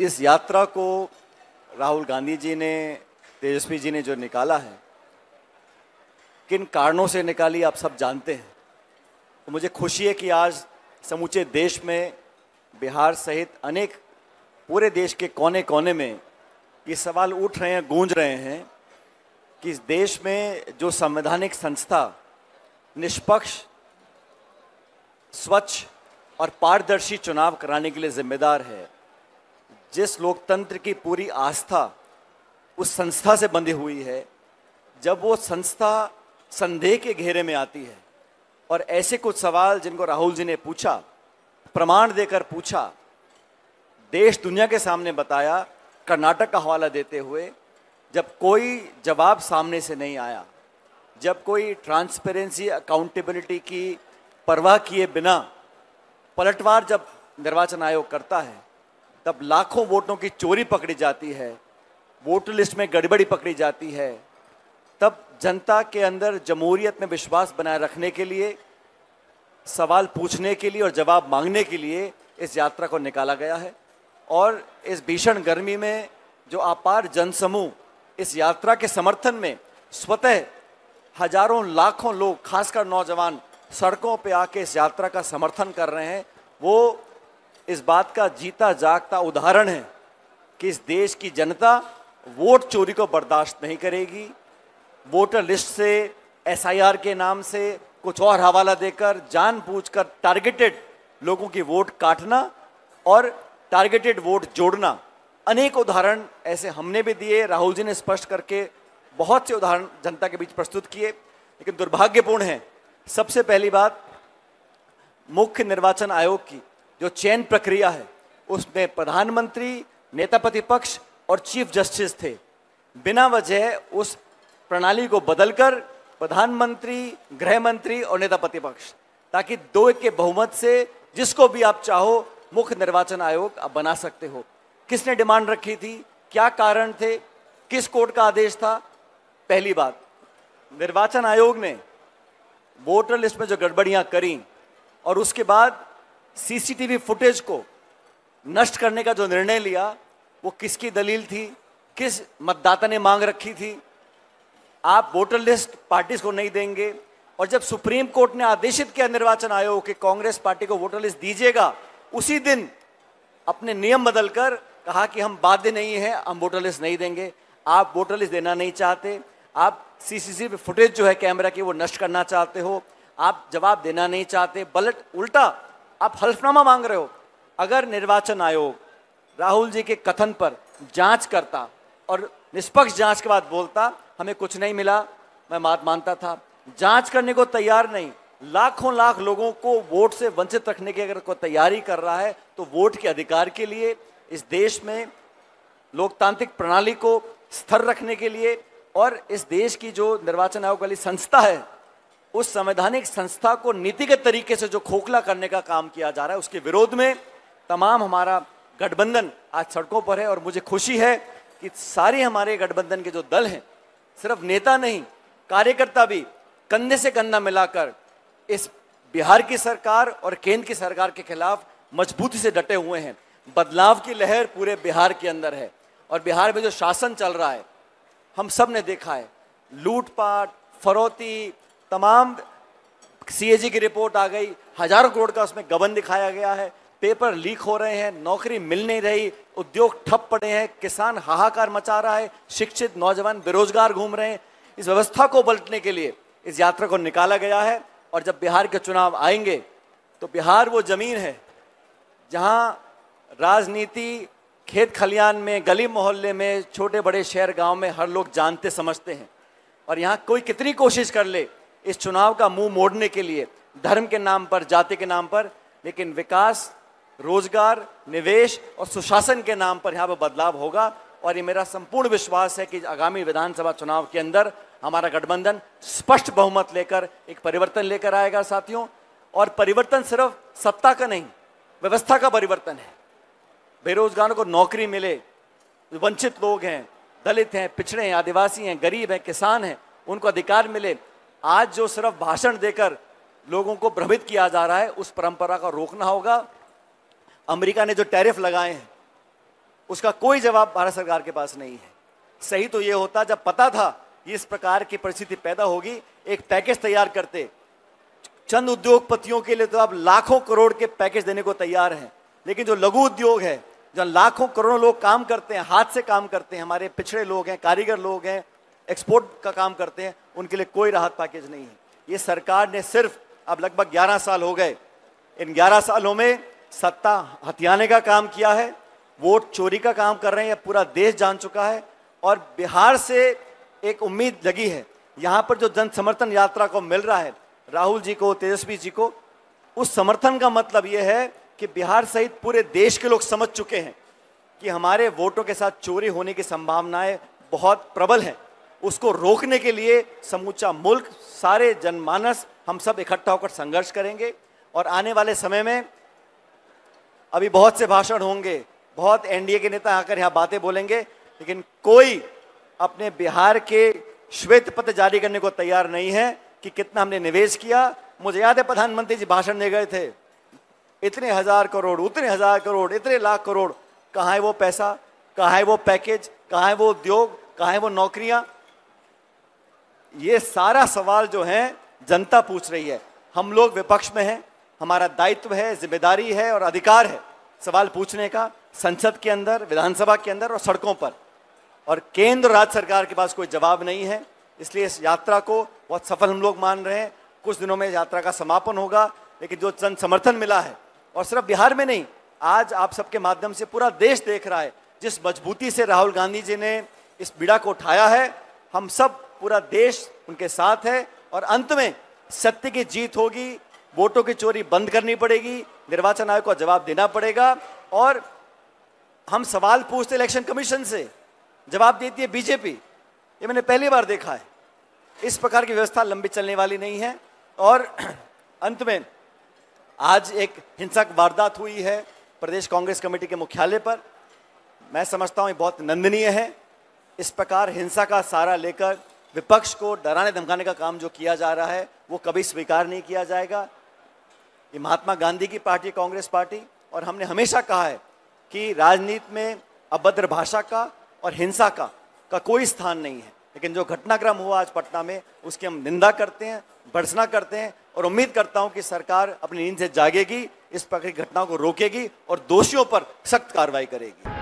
इस यात्रा को राहुल गांधी जी ने, तेजस्वी जी ने जो निकाला है, किन कारणों से निकाली आप सब जानते हैं। तो मुझे खुशी है कि आज समूचे देश में, बिहार सहित अनेक पूरे देश के कोने कोने में ये सवाल उठ रहे हैं, गूंज रहे हैं कि इस देश में जो संवैधानिक संस्था निष्पक्ष, स्वच्छ और पारदर्शी चुनाव कराने के लिए जिम्मेदार है, जिस लोकतंत्र की पूरी आस्था उस संस्था से बंधी हुई है, जब वो संस्था संदेह के घेरे में आती है और ऐसे कुछ सवाल जिनको राहुल जी ने पूछा, प्रमाण देकर पूछा, देश दुनिया के सामने बताया, कर्नाटक का हवाला देते हुए, जब कोई जवाब सामने से नहीं आया, जब कोई ट्रांसपेरेंसी, अकाउंटेबिलिटी की परवाह किए बिना पलटवार जब निर्वाचन आयोग करता है, तब लाखों वोटों की चोरी पकड़ी जाती है, वोटर लिस्ट में गड़बड़ी पकड़ी जाती है, तब जनता के अंदर जमहूरियत में विश्वास बनाए रखने के लिए, सवाल पूछने के लिए और जवाब मांगने के लिए इस यात्रा को निकाला गया है। और इस भीषण गर्मी में जो अपार जनसमूह इस यात्रा के समर्थन में स्वतः हजारों लाखों लोग, खासकर नौजवान, सड़कों पे आके इस यात्रा का समर्थन कर रहे हैं, वो इस बात का जीता जागता उदाहरण है कि इस देश की जनता वोट चोरी को बर्दाश्त नहीं करेगी। वोटर लिस्ट से, एसआईआर के नाम से कुछ और हवाला देकर जानबूझकर टारगेटेड लोगों की वोट काटना और टारगेटेड वोट जोड़ना, अनेक उदाहरण ऐसे हमने भी दिए, राहुल जी ने स्पष्ट करके बहुत से उदाहरण जनता के बीच प्रस्तुत किए। लेकिन दुर्भाग्यपूर्ण है, सबसे पहली बात, मुख्य निर्वाचन आयोग की जो चयन प्रक्रिया है उसमें प्रधानमंत्री, नेता प्रतिपक्ष और चीफ जस्टिस थे। बिना वजह उस प्रणाली को बदलकर प्रधानमंत्री, गृह मंत्री और नेता प्रतिपक्ष, ताकि 2 के बहुमत से जिसको भी आप चाहो मुख्य निर्वाचन आयोग आप बना सकते हो। किसने डिमांड रखी थी, क्या कारण थे, किस कोर्ट का आदेश था? पहली बात, निर्वाचन आयोग ने वोटर लिस्ट में जो गड़बड़ियां करी और उसके बाद सीसीटीवी फुटेज को नष्ट करने का जो निर्णय लिया, वो किसकी दलील थी, किस मतदाता ने मांग रखी थी? आप वोटर लिस्ट पार्टीज को नहीं देंगे, और जब सुप्रीम कोर्ट ने आदेशित किया निर्वाचन आयोग कि कांग्रेस पार्टी को वोटर लिस्ट दीजिएगा, उसी दिन अपने नियम बदलकर कहा कि हम बाध्य नहीं है, हम वोटर लिस्ट नहीं देंगे। आप वोटर लिस्ट देना नहीं चाहते, आप सीसीटीवी फुटेज जो है कैमरा की वो नष्ट करना चाहते हो, आप जवाब देना नहीं चाहते, उल्टा आप हल्फनामा मांग रहे हो। अगर निर्वाचन आयोग राहुल जी के कथन पर जांच करता और निष्पक्ष जांच के बाद बोलता हमें कुछ नहीं मिला, मैं बात मानता था, जांच करने को तैयार नहीं, लाखों लाख लोगों को वोट से वंचित रखने की अगर कोई तैयारी कर रहा है, तो वोट के अधिकार के लिए, इस देश में लोकतांत्रिक प्रणाली को स्थिर रखने के लिए, और इस देश की जो निर्वाचन आयोग वाली संस्था है, उस संवैधानिक संस्था को नीतिगत तरीके से जो खोखला करने का काम किया जा रहा है, उसके विरोध में तमाम हमारा गठबंधन आज सड़कों पर है। और मुझे खुशी है कि सारे हमारे गठबंधन के जो दल हैं, सिर्फ नेता नहीं, कार्यकर्ता भी कंधे से कंधा मिलाकर इस बिहार की सरकार और केंद्र की सरकार के खिलाफ मजबूती से डटे हुए हैं। बदलाव की लहर पूरे बिहार के अंदर है, और बिहार में जो शासन चल रहा है हम सब ने देखा है, लूटपाट, फरोती, तमाम सीएजी की रिपोर्ट आ गई, हजारों करोड़ का उसमें गबन दिखाया गया है, पेपर लीक हो रहे हैं, नौकरी मिल नहीं रही, उद्योग ठप पड़े हैं, किसान हाहाकार मचा रहा है, शिक्षित नौजवान बेरोजगार घूम रहे हैं। इस व्यवस्था को पलटने के लिए इस यात्रा को निकाला गया है। और जब बिहार के चुनाव आएंगे तो बिहार वो जमीन है जहां राजनीति खेत खलियान में, गली मोहल्ले में, छोटे बड़े शहर गांव में हर लोग जानते समझते हैं। और यहां कोई कितनी कोशिश कर ले इस चुनाव का मुंह मोड़ने के लिए, धर्म के नाम पर, जाति के नाम पर, लेकिन विकास, रोजगार, निवेश और सुशासन के नाम पर यहाँ पर बदलाव होगा। और ये मेरा संपूर्ण विश्वास है कि आगामी विधानसभा चुनाव के अंदर हमारा गठबंधन स्पष्ट बहुमत लेकर एक परिवर्तन लेकर आएगा साथियों। और परिवर्तन सिर्फ सत्ता का नहीं, व्यवस्था का परिवर्तन है। बेरोजगारों को नौकरी मिले, वंचित लोग हैं, दलित हैं, पिछड़े हैं, आदिवासी हैं, गरीब हैं, किसान हैं, उनको अधिकार मिले। आज जो सिर्फ भाषण देकर लोगों को भ्रमित किया जा रहा है, उस परंपरा को रोकना होगा। अमेरिका ने जो टैरिफ लगाए हैं उसका कोई जवाब भारत सरकार के पास नहीं है। सही तो ये होता, जब पता था कि इस प्रकार की परिस्थिति पैदा होगी, एक पैकेज तैयार करते। चंद उद्योगपतियों के लिए तो आप लाखों करोड़ के पैकेज देने को तैयार हैं, लेकिन जो लघु उद्योग है, जहाँ लाखों करोड़ों लोग काम करते हैं, हाथ से काम करते हैं, हमारे पिछड़े लोग हैं, कारीगर लोग हैं, एक्सपोर्ट का काम करते हैं, उनके लिए कोई राहत पैकेज नहीं है। ये सरकार ने सिर्फ, अब लगभग 11 साल हो गए, इन 11 सालों में सत्ता हथियाने का काम किया है, वोट चोरी का काम कर रहे हैं, यह पूरा देश जान चुका है। और बिहार से एक उम्मीद लगी है, यहाँ पर जो जन समर्थन यात्रा को मिल रहा है, राहुल जी को, तेजस्वी जी को, उस समर्थन का मतलब यह है कि बिहार सहित पूरे देश के लोग समझ चुके हैं कि हमारे वोटों के साथ चोरी होने की संभावनाएं बहुत प्रबल हैं। उसको रोकने के लिए समूचा मुल्क, सारे जनमानस, हम सब इकट्ठा होकर संघर्ष करेंगे। और आने वाले समय में अभी बहुत से भाषण होंगे, बहुत एनडीए के नेता आकर यहाँ बातें बोलेंगे, लेकिन कोई अपने बिहार के श्वेत पत्र जारी करने को तैयार नहीं है कि कितना हमने निवेश किया। मुझे याद है प्रधानमंत्री जी भाषण दे गए थे, इतने हजार करोड़, उतने हजार करोड़, इतने लाख करोड़। कहाँ है वो पैसा, कहाँ है वो पैकेज, कहाँ है वो उद्योग, कहाँ है वो नौकरियां? ये सारा सवाल जो है जनता पूछ रही है। हम लोग विपक्ष में हैं, हमारा दायित्व है, जिम्मेदारी है और अधिकार है सवाल पूछने का, संसद के अंदर, विधानसभा के अंदर और सड़कों पर। और केंद्र और राज्य सरकार के पास कोई जवाब नहीं है, इसलिए इस यात्रा को बहुत सफल हम लोग मान रहे हैं। कुछ दिनों में यात्रा का समापन होगा, लेकिन जो जन समर्थन मिला है, और सिर्फ बिहार में नहीं, आज आप सबके माध्यम से पूरा देश देख रहा है, जिस मजबूती से राहुल गांधी जी ने इस बीड़ा को उठाया है, हम सब, पूरा देश उनके साथ है। और अंत में सत्य की जीत होगी, वोटों की चोरी बंद करनी पड़ेगी, निर्वाचन आयोग को जवाब देना पड़ेगा। और हम सवाल पूछते इलेक्शन कमीशन से, जवाब देती है बीजेपी। ये मैंने पहली बार देखा है। इस प्रकार की व्यवस्था लंबी चलने वाली नहीं है। और अंत में आज एक हिंसक वारदात हुई है प्रदेश कांग्रेस कमेटी के मुख्यालय पर। मैं समझता हूँ ये बहुत निंदनीय है। इस प्रकार हिंसा का सहारा लेकर विपक्ष को डराने धमकाने का काम जो किया जा रहा है, वो कभी स्वीकार नहीं किया जाएगा। ये महात्मा गांधी की पार्टी, कांग्रेस पार्टी, और हमने हमेशा कहा है कि राजनीति में अभद्र भाषा का और हिंसा का कोई स्थान नहीं है। लेकिन जो घटनाक्रम हुआ आज पटना में, उसकी हम निंदा करते हैं, भर्त्सना करते हैं, और उम्मीद करता हूं कि सरकार अपनी नींद से जागेगी, इस प्रकार की घटनाओं को रोकेगी और दोषियों पर सख्त कार्रवाई करेगी।